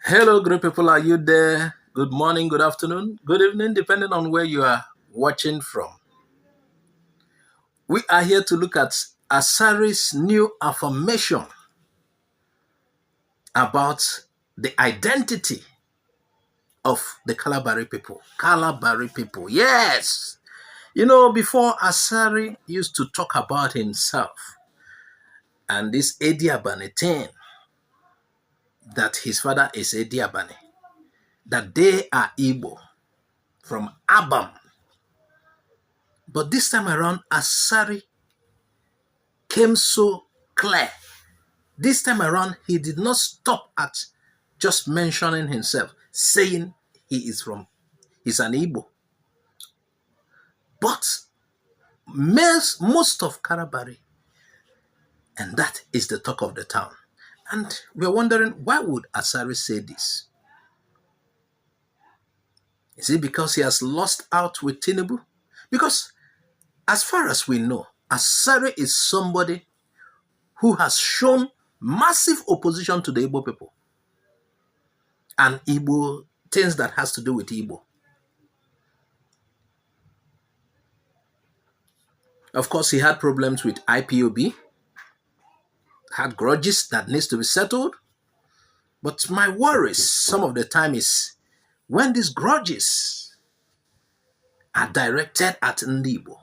Hello, great people. Are you there? Good morning, good afternoon, good evening, depending on where you are watching from. We are here to look at Asari's new affirmation about the identity of the Kalabari people. Kalabari people, yes. You know, before Asari used to talk about himself and this Ediabane thing, that his father is Ediabane, that they are Igbo from Abam. But this time around, Asari came so clear. This time around, he did not stop at just mentioning himself, saying he's an Igbo. But most of Kalabari, and that is the talk of the town. And we're wondering, why would Asari say this? Is it because he has lost out with Tinubu? Because as far as we know, Asari is somebody who has shown massive opposition to the Igbo people and Igbo things that has to do with Igbo. Of course, he had problems with IPOB, had grudges that needs to be settled. But my worries some of the time is when these grudges are directed at Igbo.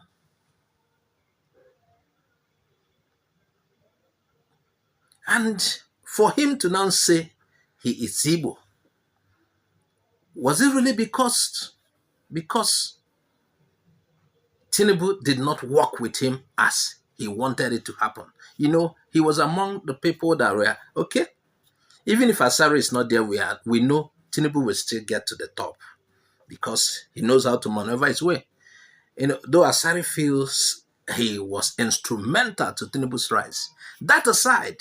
And for him to now say he is Igbo, was it really because Tinubu did not work with him as he wanted it to happen? You know, he was among the people that were, okay, even if Asari is not there, we know Tinubu will still get to the top because he knows how to maneuver his way. You know, though Asari feels he was instrumental to Tinubu's rise. That aside,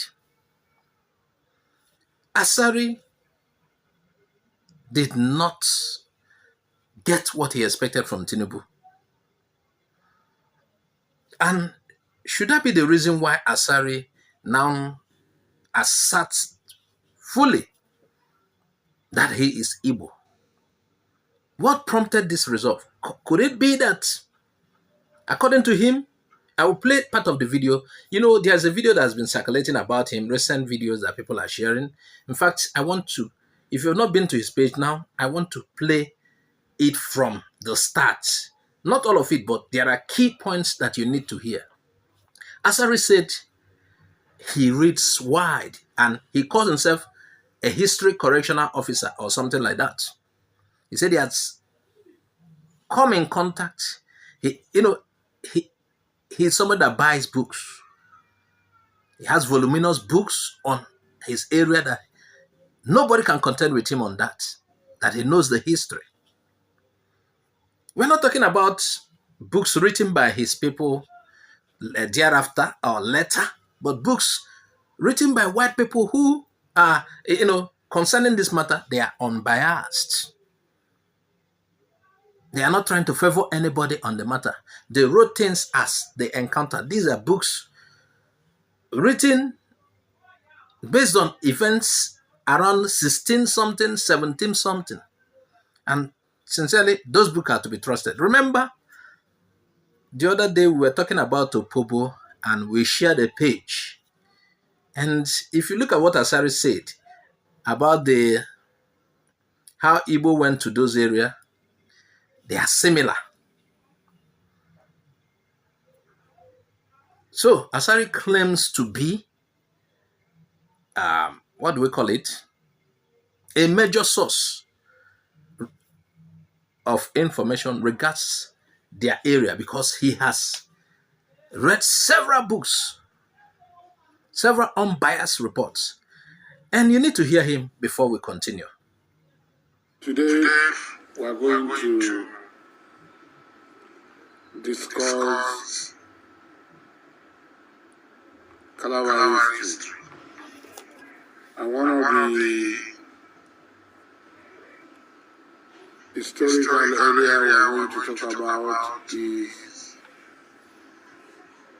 Asari did not get what he expected from Tinubu. And should that be the reason why Asari now asserts fully that he is Igbo? What prompted this resolve? Could it be that, according to him, I will play part of the video. You know, there's a video that has been circulating about him, recent videos that people are sharing. In fact, I want to, if you've not been to his page now, I want to play it from the start. Not all of it, but there are key points that you need to hear. Asari said he reads wide and he calls himself a history correctional officer or something like that. He said he has come in contact. He's somebody that buys books. He has voluminous books on his area that nobody can contend with him on that he knows the history. We're not talking about books written by his people thereafter or later, but books written by white people who are, concerning this matter, they are unbiased. They are not trying to favor anybody on the matter. They wrote things as they encountered. These are books written based on events around 16 something, 17 something. And sincerely, those books are to be trusted. Remember, the other day we were talking about Opobo and we shared a page. And if you look at what Asari said about how Igbo went to those areas, they are similar. So Asari claims to be, what do we call it? A major source of information regards their area because he has read several books, several unbiased reports. And you need to hear him before we continue. Today, we are going to discuss Kalabari history. And one of the historical area we are going to talk about is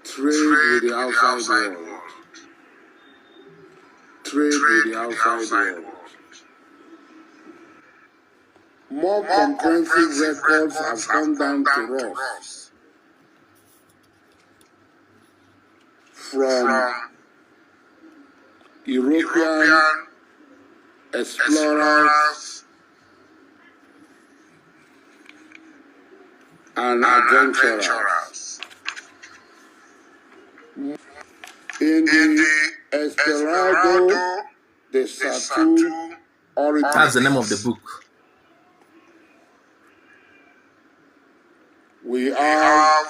trade with the outside world. Trade with the outside world. more comprehensive records have come down to us from European explorers and adventurers. In the Esperado de Satu Origins. That's the name of the book. We have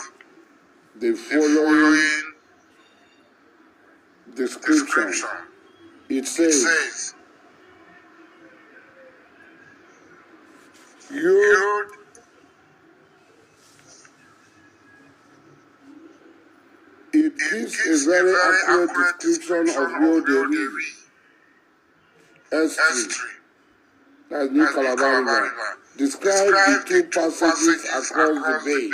the following description. It says, Yod it gives a very accurate description of Yoderi, S3, that's New Kalabari, describe the two passages across the bay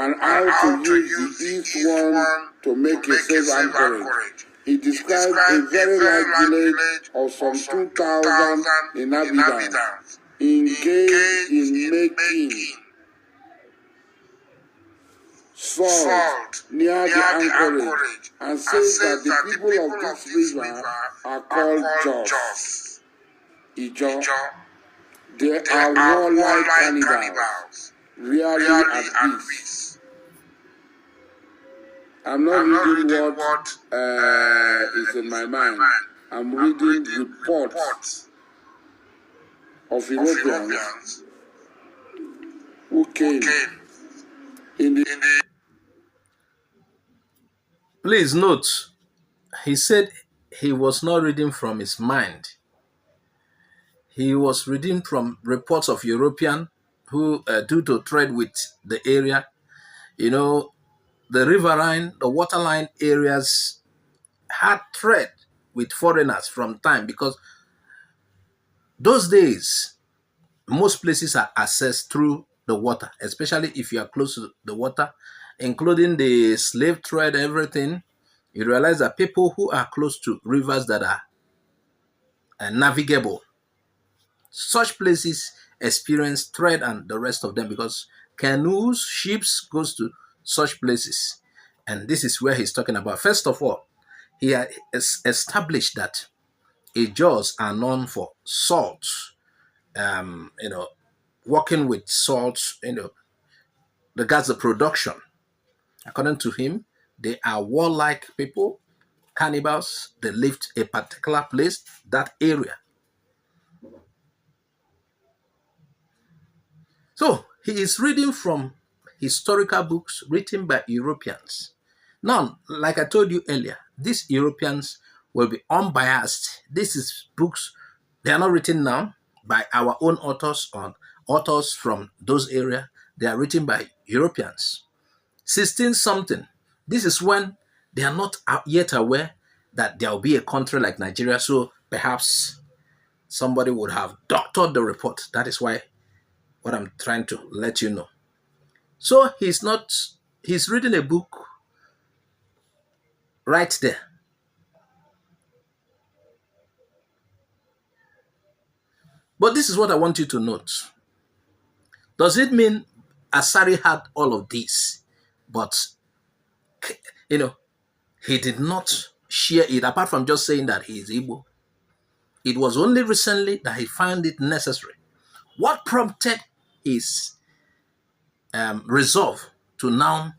and how to use the east one to make a safe anchorage. It described a very large village of some 2,000 inhabitants engaged in making salt near the anchorage, and says that the people of this river are called Jaws. Ijo. They are warlike cannibals, really at peace. I'm not reading what is in my mind. I'm reading reports of Europeans who came in the... Please note, he said he was not reading from his mind. He was reading from reports of Europeans who, due to trade with the area, you know, the riverine, the waterline areas had trade with foreigners from time, because those days, most places are accessed through the water, especially if you are close to the water, including the slave trade, everything. You realize that people who are close to rivers that are navigable, such places experience trade and the rest of them, because canoes, ships goes to such places. And this is where he's talking about. First of all, he has established that Jaws are known for salt, working with salt, regards the production. According to him, they are warlike people, cannibals. They lived a particular place, that area. So he is reading from historical books written by Europeans. Now, like I told you earlier, these Europeans will be unbiased. This is books, they are not written now by our own authors or authors from those areas. They are written by Europeans. 16 something. This is when they are not yet aware that there will be a country like Nigeria. So perhaps somebody would have doctored the report. That is why what I'm trying to let you know. So he's reading a book right there. But this is what I want you to note. Does it mean Asari had all of this, but he did not share it, apart from just saying that he is Igbo? It was only recently that he found it necessary. What prompted his resolve to now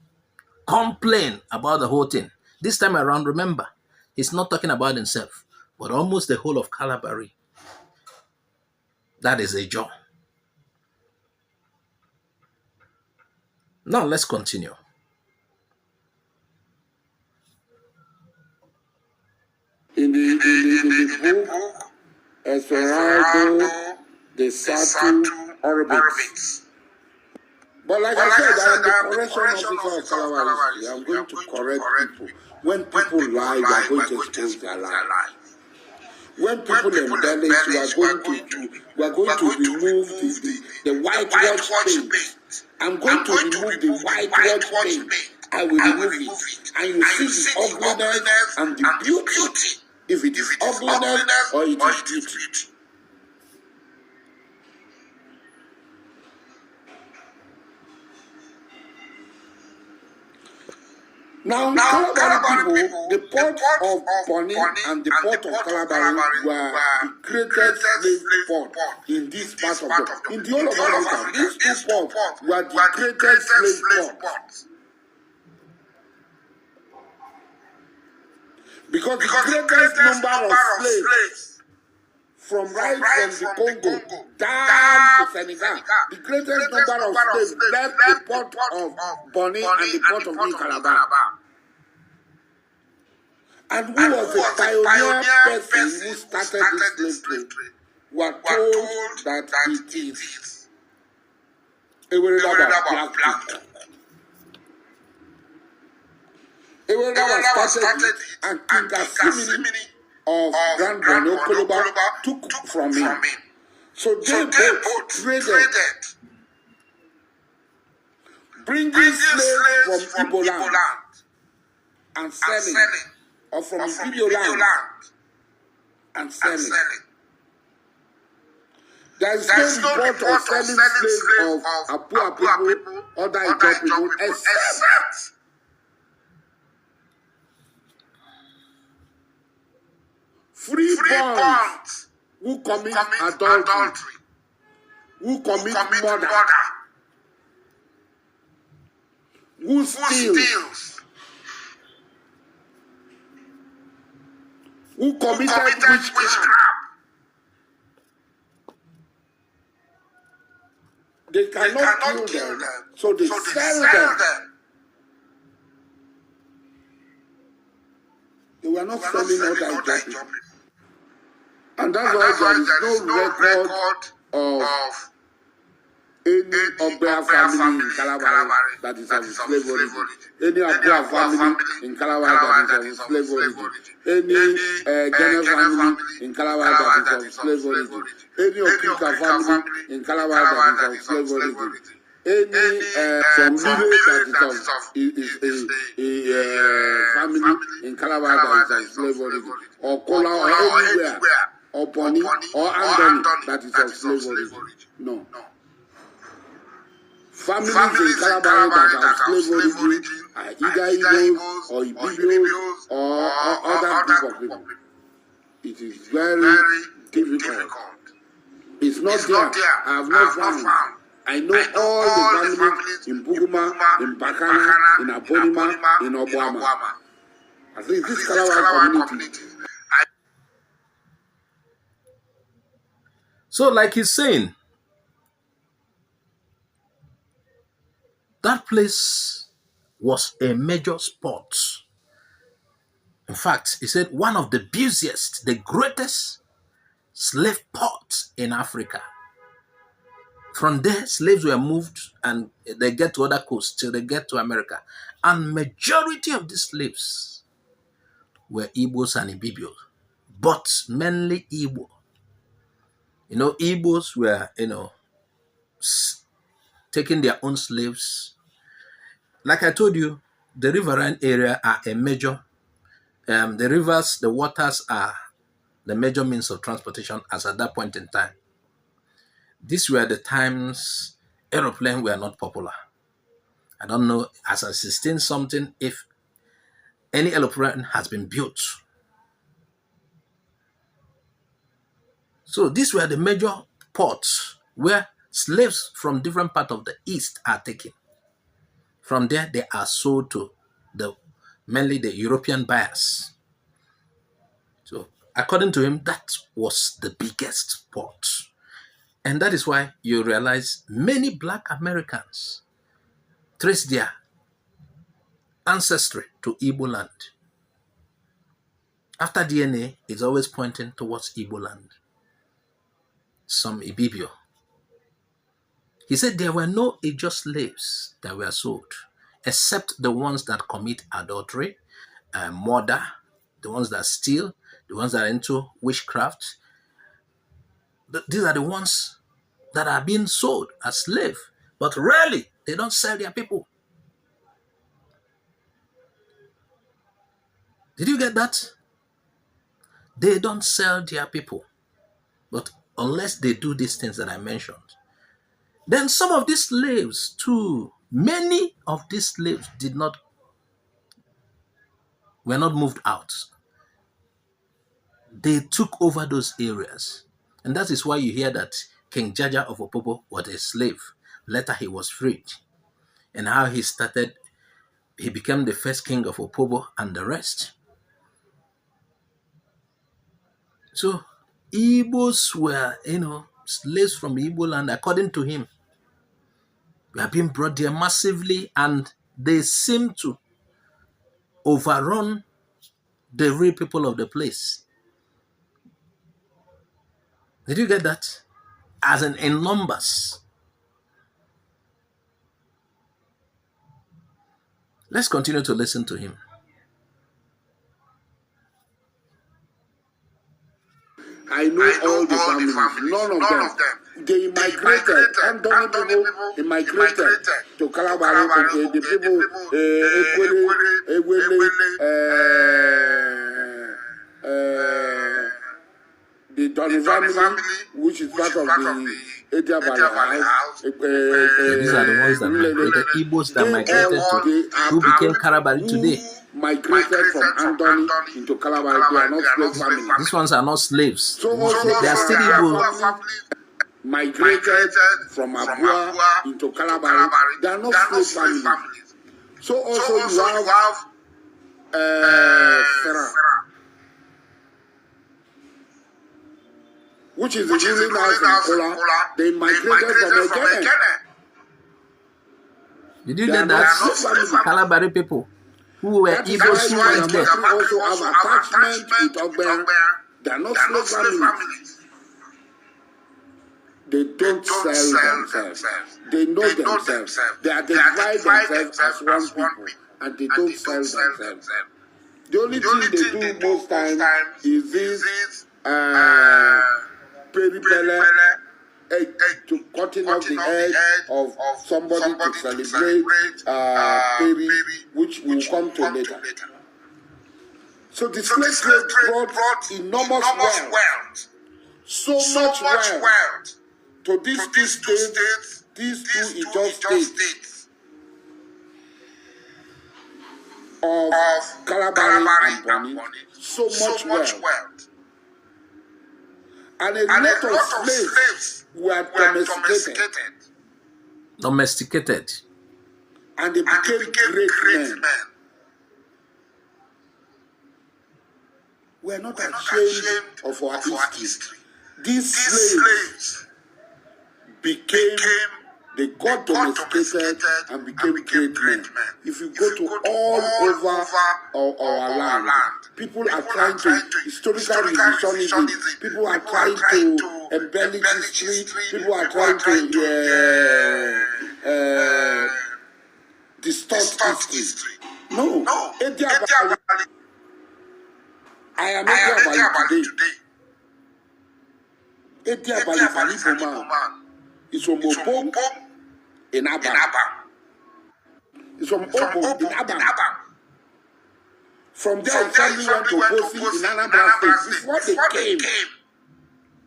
complain about the whole thing? This time around, remember, he's not talking about himself, but almost the whole of Kalabari. That is a job. Now let's continue. In the book, Esperado de Satu Origins. But like I said, I'm the correction officer of Kalabari. I'm going to correct people. When people lie, we are going to expose their lie. When people embellish, we are going to remove the whitewash paint. I'm going to remove the whitewash paint. I will remove it. And you see the ugliness and the beauty. If it is ugliness or it is beauty. Now, Kalabari people, the port of Bonny and the port of Kalabari were the greatest slave port in this part of the in the whole of Africa. These two ports were the greatest slave ports. Because the greatest number of slaves from from the Congo down to Senegal, the greatest number of slaves left the port of Bonny and the port of New Calabar. And who was the pioneer person who started this slave trade? Were told that it is Black people. Eweraba started it, and King Asari of Grand Borno Koloba took from him. So they both traded, bringing slaves from Igbo land and selling, or from Igbo land and selling. There is no report of selling slaves of Apua people, other Igbo people, except freeborns who commit adultery, who commit murder, who steals, who committed witchcraft. They cannot kill them, so they sell them. They were not selling other people. And that's why there is no record of any Obia family in Kalabari that is of slave origin. Any Obia family in Kalabari that is of slave origin. Any Ghana family in Kalabari that is of slave origin. Any Okika family in Kalabari that is of slave origin. Any from village that is a family in Kalabari that is of slave origin. Or Kola or anywhere. Or Bonny or Andoni that is of slave origin. No. Families in Kalabari that are of slave origin are either Igbos or Ibibos or other group of people. It is very difficult. It's not there. I have not found. I know all the families in Buguma, in Bakana, in Abonima, in Obama. I think this Kalabari community. So, like he's saying, that place was a major spot. In fact, he said one of the busiest, the greatest slave ports in Africa. From there, slaves were moved and they get to other coasts till they get to America. And majority of these slaves were Igbos and Ibibios, but mainly Igbo. Igbos were, taking their own slaves. Like I told you, the riverine area are a major, the rivers, the waters are the major means of transportation as at that point in time. These were the times aeroplanes were not popular. I don't know, as a 16 something, if any aeroplane has been built. So these were the major ports where slaves from different parts of the East are taken. From there, they are sold to mainly the European buyers. So according to him, that was the biggest port. And that is why you realize many Black Americans trace their ancestry to Igbo land. After DNA, it's always pointing towards Igbo land. Some Ibibio. He said there were no Ijo slaves that were sold, except the ones that commit adultery, murder, the ones that steal, the ones that are into witchcraft. These are the ones that are being sold as slaves, but rarely they don't sell their people. Did you get that? They don't sell their people, but unless they do these things that I mentioned. Then some of these slaves too, many of these slaves did not were not moved out. They took over those areas. And that is why you hear that King Jaja of Opobo was a slave. Later he was freed. And how he became the first king of Opobo and the rest. So Igbos were, slaves from Igbo land, according to him. We are being brought there massively, and they seem to overrun the real people of the place. Did you get that? As in numbers. Let's continue to listen to him. I know all the families, none of them. They migrated. Andoni people, they migrated to Kalabari. The people, the Donny family, which is part of the Etiabali house. These are the ones that migrated, the Igbos that migrated who became Kalabari today. Migrated from Andoni into Kalabari. They are not slave families. These ones are not slaves. So also they are still Igbo. Migrated from Abua into Kalabari. They are not slave families. So also you have Sarah, which is the ruling house in Kola. They migrated from Ekene. Did you get that? Kalabari people who were Igbos who went there. Also have attachment with Ogbe. They are not slave families. They don't sell themselves. They know themselves. They identify themselves as one people, and they don't sell themselves. The only thing they do most times is this peripele, to cutting off the head of somebody to celebrate peri, which will come to later. So the slave trade brought enormous wealth, so much wealth to these two states, these two Ijaw states of Kalabari and Bonny, so much wealth. And a lot of slaves were domesticated. And they became great men. We are not ashamed of our history. These slaves they got domesticated and became great men. If you go to all over our land, people are trying to, historical revisionism, people are trying to embellish history, people are trying to distort history. No, I am Ediabali today. Ediabali is an Igbo man. It's from Obong in Abba. It's from Obong in Abba. From there, his family went to Bosi in Anambra State before they came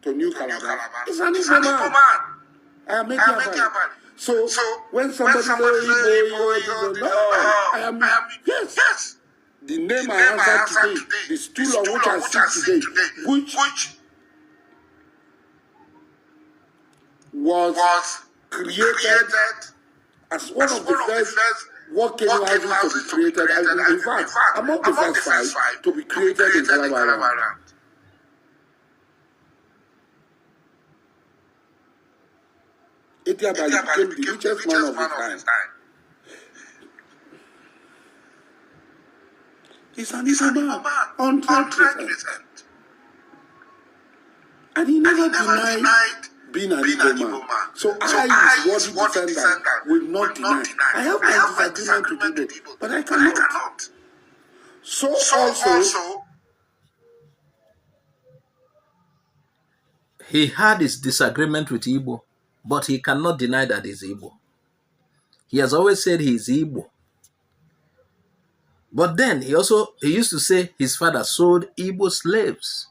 to New Calabar. It's an Igbo man. I am Ediabali. So when somebody says Igbo, no, I am, yes. The name I answered today, the stool on which I sit today, which was created as one of the first working houses to be created. In fact, among the first five to be created in Kalabari. Ediabali became the richest man of his time. He's an Igbo man, 100%. And he never denied being an Igbo man. So I, his worthy defender, will not deny. I have my disagreement with Igbo, but I cannot. So also, he had his disagreement with Igbo, but he cannot deny that he's Igbo. He has always said he's Igbo. But then he used to say his father sold Igbo slaves.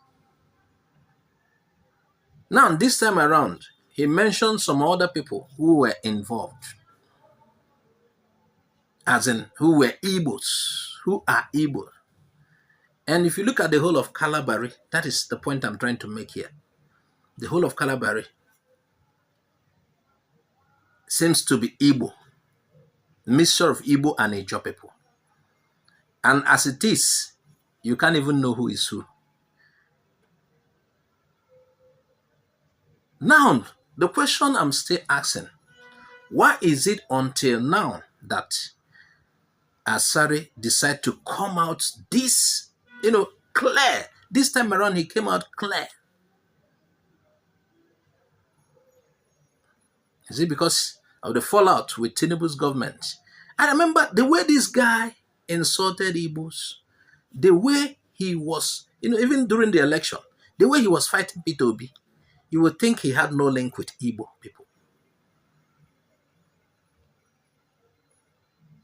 Now, this time around, he mentioned some other people who were involved. As in, who were Igbos, who are Igbo. And if you look at the whole of Kalabari, that is the point I'm trying to make here. The whole of Kalabari seems to be Igbo, mixture of Igbo and Ijaw people. And as it is, you can't even know who is who. Now, the question I'm still asking, why is it until now that Asari decided to come out this, clear? This time around, he came out clear. Is it because of the fallout with Tinubu's government? I remember the way this guy insulted Igbos, the way he was, even during the election, the way he was fighting Peter Obi, you would think he had no link with Igbo people.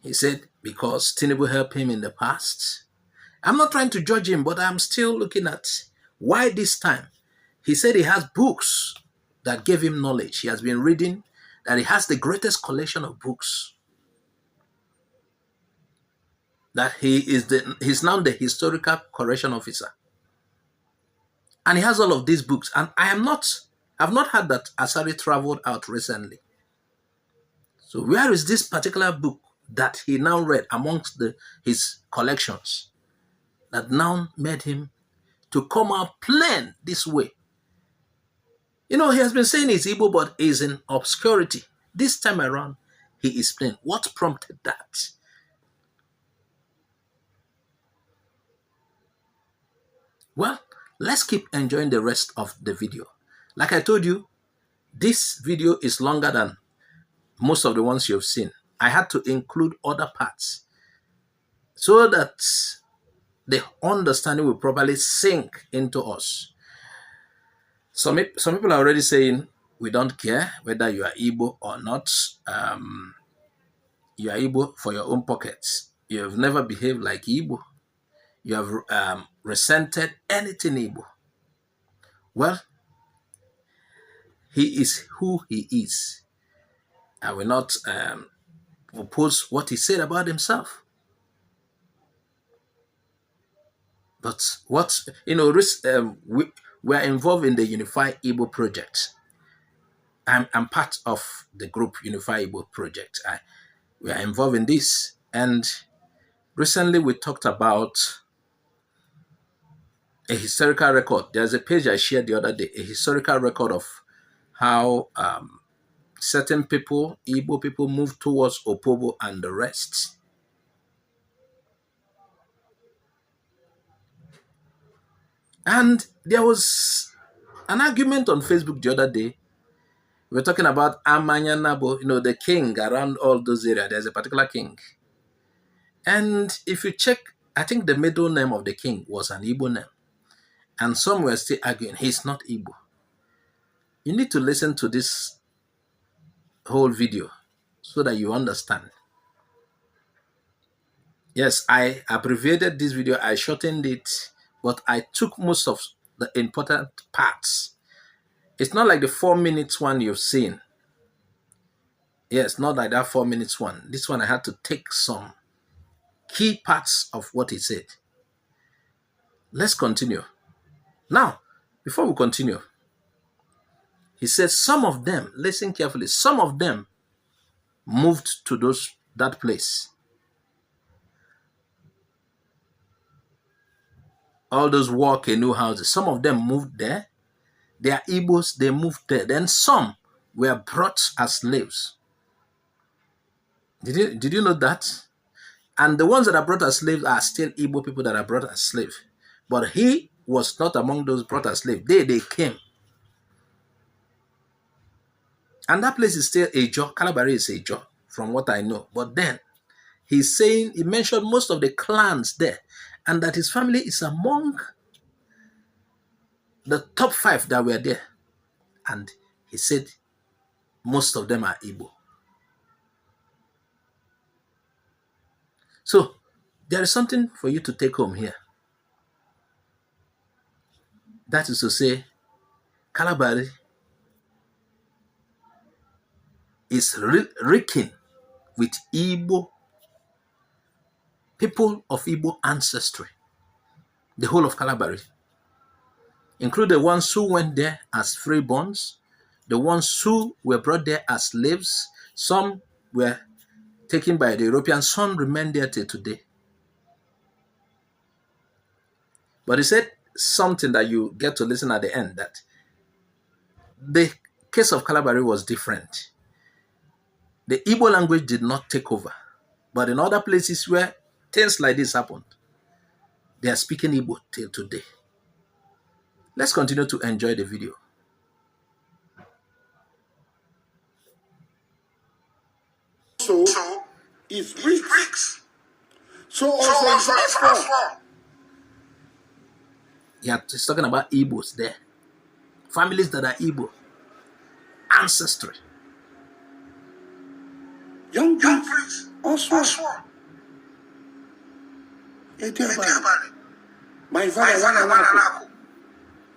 He said because Tinubu helped him in the past. I'm not trying to judge him, but I'm still looking at why this time. He said he has books that gave him knowledge. He has been reading, that he has the greatest collection of books. That he's now the historical correction officer. And he has all of these books. And I've not heard that Asari traveled out recently. So where is this particular book that he now read amongst his collections that now made him to come out plain this way? He has been saying he's Igbo, but he's in obscurity. This time around, he is plain. What prompted that? Well, let's keep enjoying the rest of the video. Like I told you, this video is longer than most of the ones you've seen. I had to include other parts so that the understanding will properly sink into us. Some people are already saying, we don't care whether you are Igbo or not. You are Igbo for your own pockets. You have never behaved like Igbo. You have resented anything Igbo. Well, he is who he is. I will not oppose what he said about himself. But we are involved in the Unify Igbo project. I'm part of the group Unify Igbo project. We are involved in this. And recently we talked about a historical record. There's a page I shared the other day, a historical record of how certain people, Igbo people, moved towards Opobo and the rest. And there was an argument on Facebook the other day. We were talking about Amanya Nabo, the king around all those areas. There's a particular king. And if you check, I think the middle name of the king was an Igbo name. And some were still arguing, he's not Igbo. You need to listen to this whole video so that you understand. Yes, I abbreviated this video, I shortened it, but I took most of the important parts. It's not like the 4 minutes one you've seen. Yes, not like that 4 minutes one. This one I had to take some key parts of what he said. Let's continue. Now, before we continue, he said some of them, listen carefully, some of them moved to that place. All those war canoe houses, some of them moved there. They are Igbos, they moved there. Then some were brought as slaves. Did you know that? And the ones that are brought as slaves are still Igbo people that are brought as slaves. But he was not among those brought as slaves. They came. And that place is still Ijaw. Kalabari is Ijaw, from what I know. But then, he mentioned most of the clans there. And that his family is among the top 5 that were there. And he said most of them are Igbo. So, there is something for you to take home here. That is to say, Kalabari is reeking with Igbo, people of Igbo ancestry. the whole of Kalabari, include the ones who went there as freeborns, the ones who were brought there as slaves. Some were taken by the Europeans, some remained there till today. But he said something that you get to listen at the end, that the case of Kalabari was different. The Igbo language did not take over. But in other places where things like this happened, they are speaking Igbo till today. Let's continue to enjoy the video. So, it's bricks. So also is asphalt. Yeah, he's talking about Igbos there. Families that are Igbo. Ancestry. Young bricks. Asphalt. My father,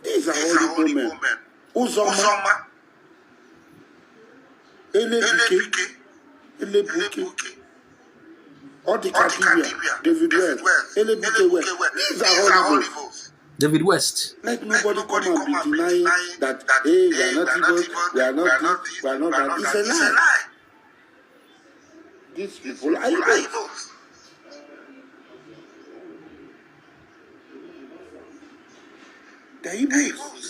these are all Igbo men. Uzoma. Elebuke. Odikadibia. David West. Elebuke West. These are all Igbo. David West. Let nobody come and be denying that, hey, we are not Igbo, we are not this, we are not that. It's a lie. These people are Igbos. They're Igbos.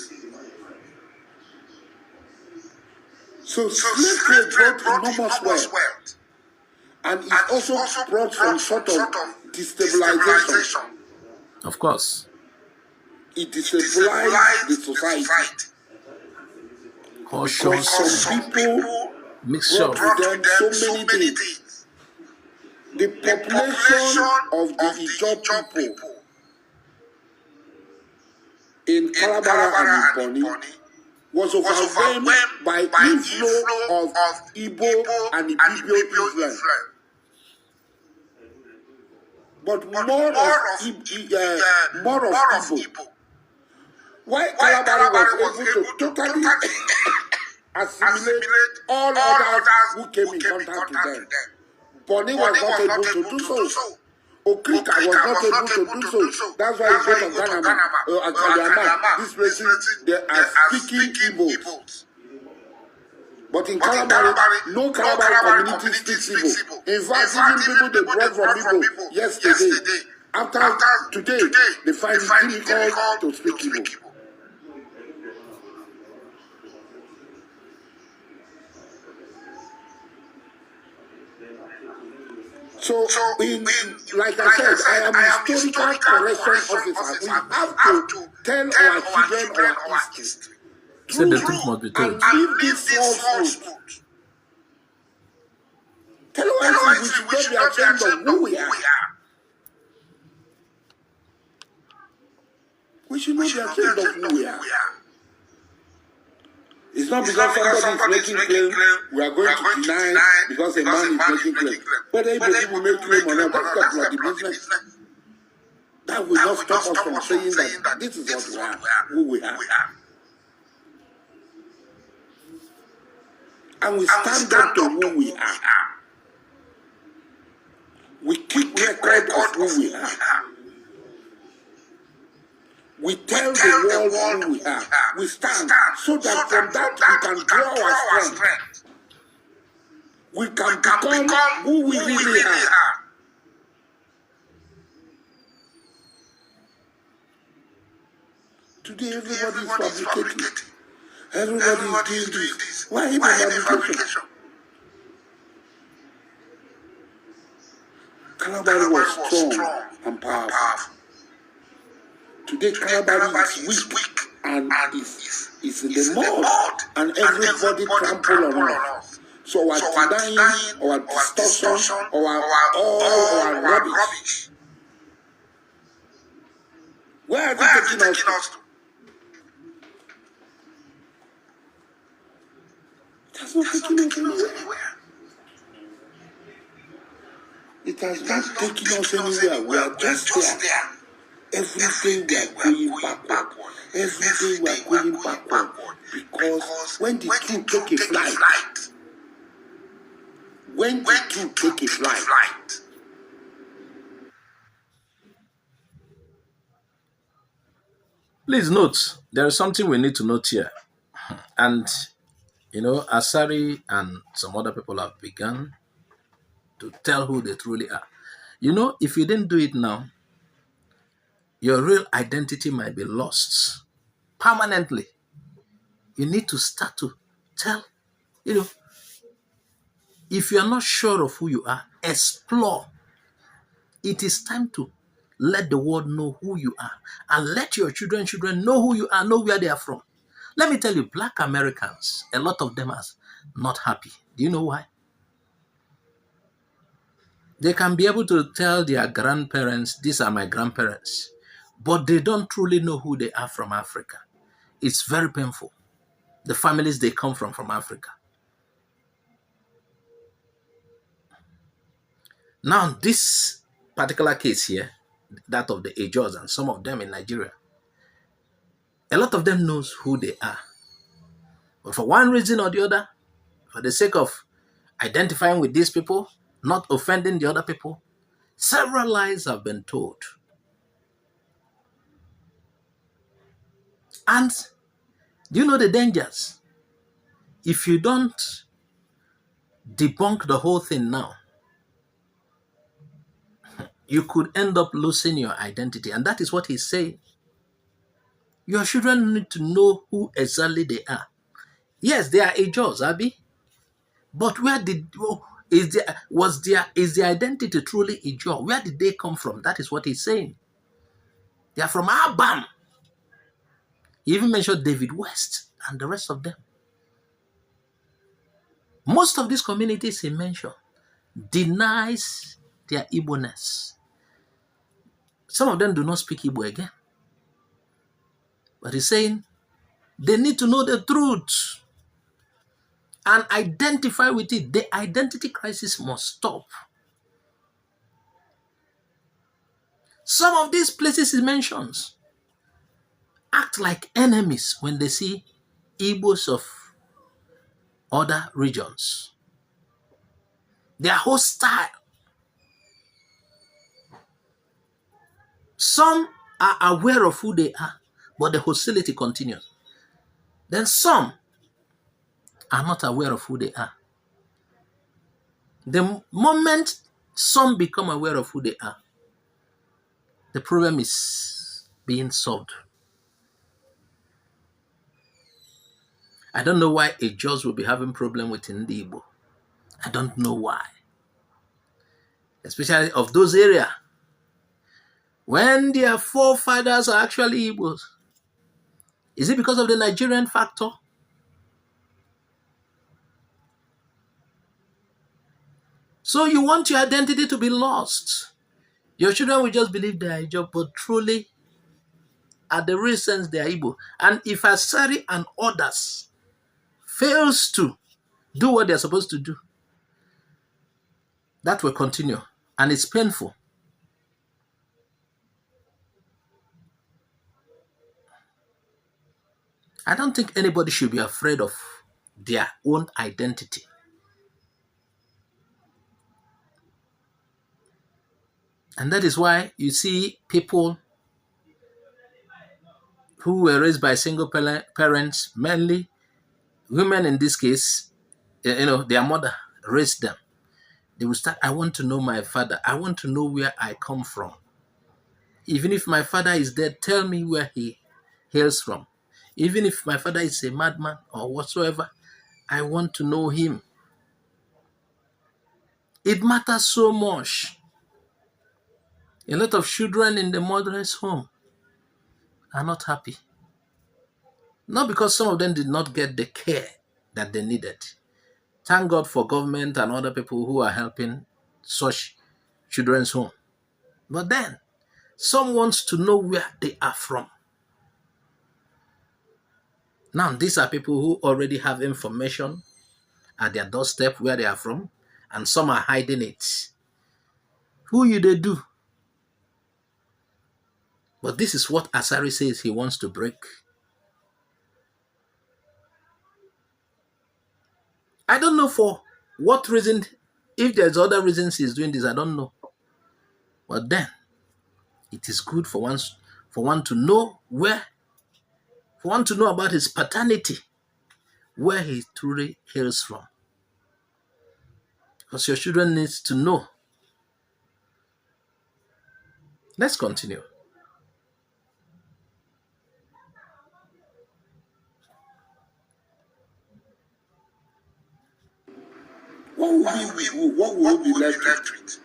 So slave trade brought enormous wealth. And it also brought some sort of destabilization. Of course. It destabilized the society. Because some people brought with them so many things. The population of the Igbo people in Kalabari and in Bonny was overwhelmed by inflow of Igbo and Ibibio influence. But more of Igbo. Why Kalabari was able to totally assimilate all others who came in contact with them. Bonny was not able to do so. Okrika was not able to do so. That's why he went to Ghana, these places, they are speaking Igbo. But in Kalabari, no Kalabari community speaks Igbo. In fact, even people they brought from Igbo yesterday, after today, they find it difficult to speak Igbo. So, like I said, I am a historical correction officer. We have to tell our children our history. So the truth must be told. And leave this falsehood. Tell us we should not be ashamed of who we are. We should not be ashamed of who we are. It's not because somebody is making claim, we are going to deny because a man is making claim. Whether people make claim or not, that's not bloody business. That will not stop us from saying that this is what we are, who we are. And we stand up to who we are. We keep record of who we are. We tell the world who we are. We stand so that from that we can draw our strength. We can become who we really are. Today everybody is fabricating. Everybody is doing this. Why any fabrication? Kalabari was strong and powerful. Today Kalabari is weak and is in the mud, and everybody trample on us. So our denying, our distortion, our rubbish. Where are they taking us to? It has not taken us anywhere. It has not taken us anywhere. We are just there. Every day we are going backward. Every day we are going backward. Because when the truth take a flight, Please note, there is something we need to note here. And, Asari and some other people have begun to tell who they truly are. If you didn't do it now, your real identity might be lost permanently. You need to start to tell, you know, if you are not sure of who you are, explore. It is time to let the world know who you are and let your children know who you are, know where they are from. Let me tell you, Black Americans, a lot of them are not happy. Do you know why? They can be able to tell their grandparents, these are my grandparents, but they don't truly know who they are from Africa. It's very painful. The families they come from Africa. Now, this particular case here, that of the Ejos and some of them in Nigeria, a lot of them knows who they are. But for one reason or the other, for the sake of identifying with these people, not offending the other people, several lies have been told. And do you know the dangers? If you don't debunk the whole thing now, you could end up losing your identity. And that is what he's saying. Your children need to know who exactly they are. Yes, they are Ejos, Abi. But where is their identity truly Ijo? Where did they come from? That is what he's saying. They are from Abam. He even mentioned David West and the rest of them. Most of these communities he mentioned denies their Igbo-ness. Some of them do not speak Igbo again. But he's saying they need to know the truth and identify with it. The identity crisis must stop. Some of these places he mentions act like enemies when they see Igbos of other regions. They are hostile. Some are aware of who they are, but the hostility continues. Then some are not aware of who they are. The moment some become aware of who they are, the problem is being solved. I don't know why a judge will be having problem with Ndi Igbo. I don't know why. Especially of those areas when their forefathers are actually Igbos. Is it because of the Nigerian factor? So you want your identity to be lost. Your children will just believe they are Igbo, but truly, at the real sense, they are Igbo. And if Asari and others fails to do what they're supposed to do, that will continue. And it's painful. I don't think anybody should be afraid of their own identity. And that is why you see people who were raised by single parents, mainly women in this case, their mother raised them. They will start, I want to know my father. I want to know where I come from. Even if my father is dead, tell me where he hails from. Even if my father is a madman or whatsoever, I want to know him. It matters so much. A lot of children in the motherless home are not happy. Not because some of them did not get the care that they needed. Thank God for government and other people who are helping such children's home. But then, some wants to know where they are from. Now, these are people who already have information at their doorstep where they are from, and some are hiding it. Who you they do? But this is what Asari says he wants to break. I don't know for what reason. If there's other reasons he's doing this, I don't know. But then, it is good for one to know where If you want to know about his paternity, where he truly hails from, because your children need to know. Let's continue. What will we be left with?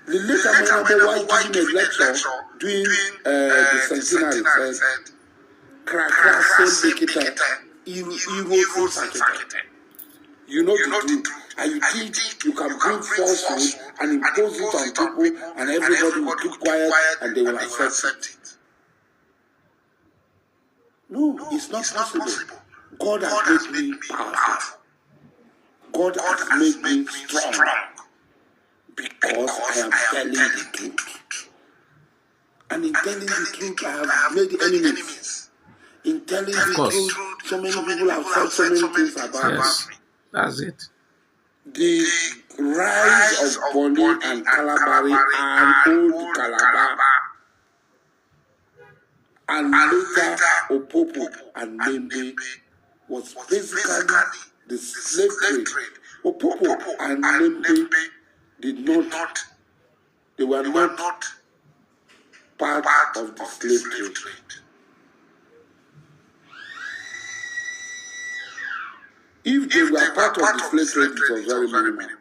The later man, while giving a lecture, doing the centenary, said, Krakra sembekete, Igbo sakete. You know the truth, and you think you can bring falsehood and impose it on people, and everybody will keep quiet and they will accept it. No, it's not possible. God has made me powerful. God has made me strong because I am telling the truth. And in telling the truth, I have made enemies. In telling the truth, so many people have said so many things about me. That's it. The rise of Bonny and Kalabari and old Calabar, and later Opopo and Membe was basically the slave trade. Opopo and Membe they were not part of the slave trade. If they were part of the slave trade, it was very minimal.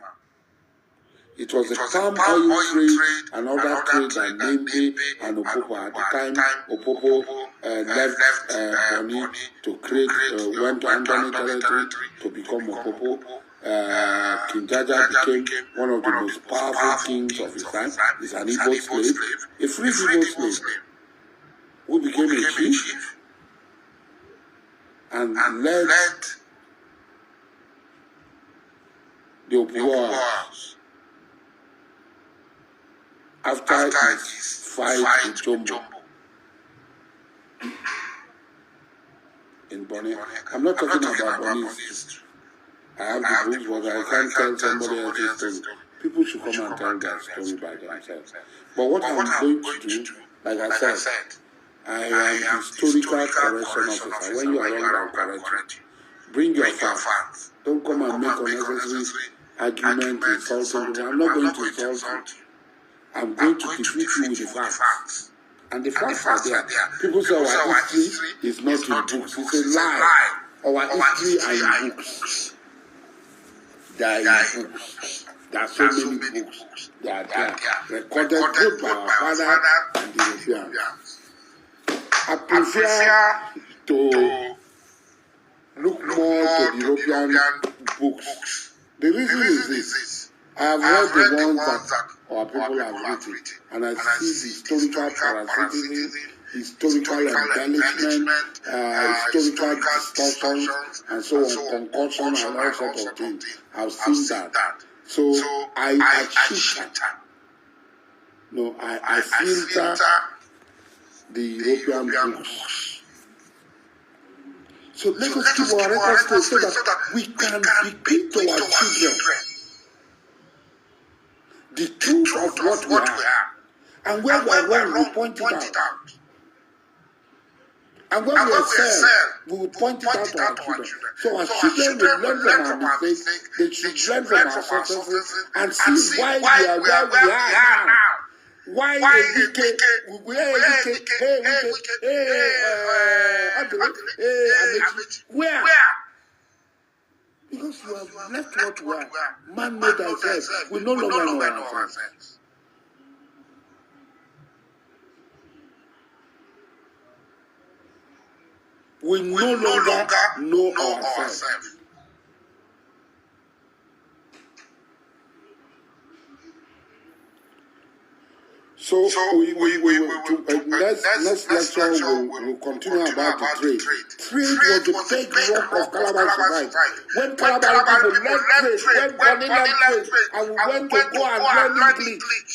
It was a palm oil trade and other trade like Membe and Opopo. At the time, Opopo left Bonny to create, went to Andani territory to become Opopo. King Jaja became one of the most powerful kings of his time. He's an Igbo slave, a free Igbo slave, who became a chief and led the Opuas after his fight with Jumbo in Bonny. I'm not talking about Bonny's history. I have the books, but I can't tell somebody else's story. People should come and tell their story by themselves. But what I'm going to do, like I said, I am the historical correction officer. When you are wrong, I'll correct you. Bring your facts. Don't come and make unnecessary argument, insulting people. I'm not going to insult you. I'm going to defeat you with the facts. And the facts are there. People say our history is not in books. It's a lie. Our history are in books. There are books. There are so many books. They are there. Recorded both by our father and the Europeans. I prefer to look more to the European books. The reason is this. I have read the ones that our people have written, and I see the historical parasitism, historical embellishment, historical distortions, and so on, concoction and all sorts of things. I've seen that. So I filter. No, I filter the European books. So let us keep our records so that we can begin to our children the truth of what we are. And where we are wrong, we point it out. And when we excel, we will point it out to our children. So our children will learn from our mistakes, they should learn from our successes, and see why we are where we are now. Why where? Because you have left what we are. Man made ourselves. We no longer know ourselves. We no longer know ourselves. So next lecture we'll continue about the trade. Trade was the big work of Kalabari society. When Kalabari people learned trade, when Bonny learned trade, and we went to go and learn English.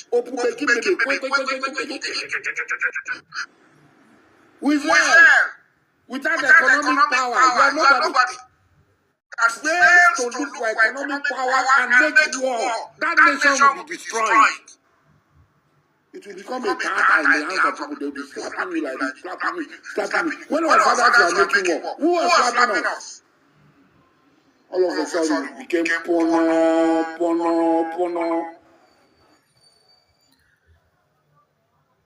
We learn without economic power. You are nobody. Fails to look for economic power and make war. That nation will be destroyed. it will become a tartar in the hands of people. They'll be slapping you like this, slapping me, slapping me. When our fathers were making war, who was slapping us? All of a sudden, it became pono.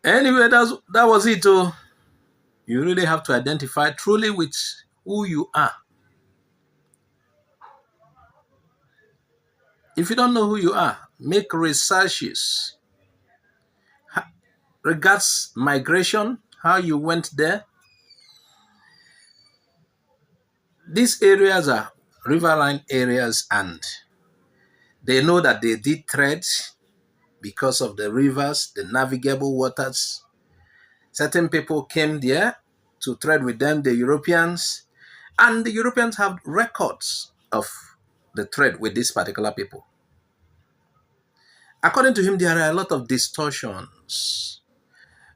Anyway, that was it. Oh, you really have to identify truly with who you are. If you don't know who you are, make researches. Regards migration, how you went there. These areas are riverine areas, and they know that they did trade because of the rivers, the navigable waters. Certain people came there to trade with them, the Europeans, and the Europeans have records of the trade with these particular people. According to him, there are a lot of distortions.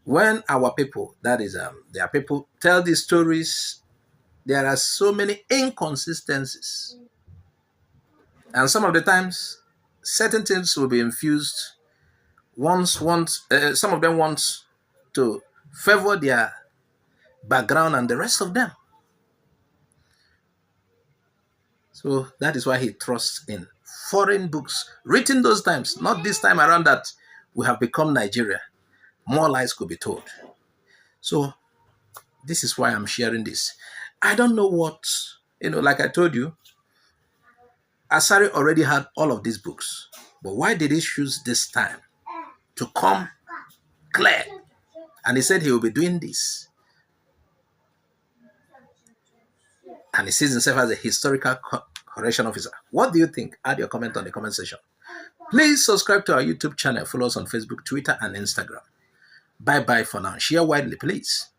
When our people, that is, their people, tell these stories, there are so many inconsistencies. And some of the times, certain things will be infused. Some of them want to favor their background and the rest of them. So that is why he trusts in foreign books written those times, not this time around that we have become Nigeria. More lies could be told. So this is why I'm sharing this. I don't know what, like I told you, Asari already had all of these books. But why did he choose this time to come clear? And he said he will be doing this. And he sees himself as a historical correction officer. What do you think? Add your comment on the comment section. Please subscribe to our YouTube channel. Follow us on Facebook, Twitter, and Instagram. Bye-bye for now. Share widely, please.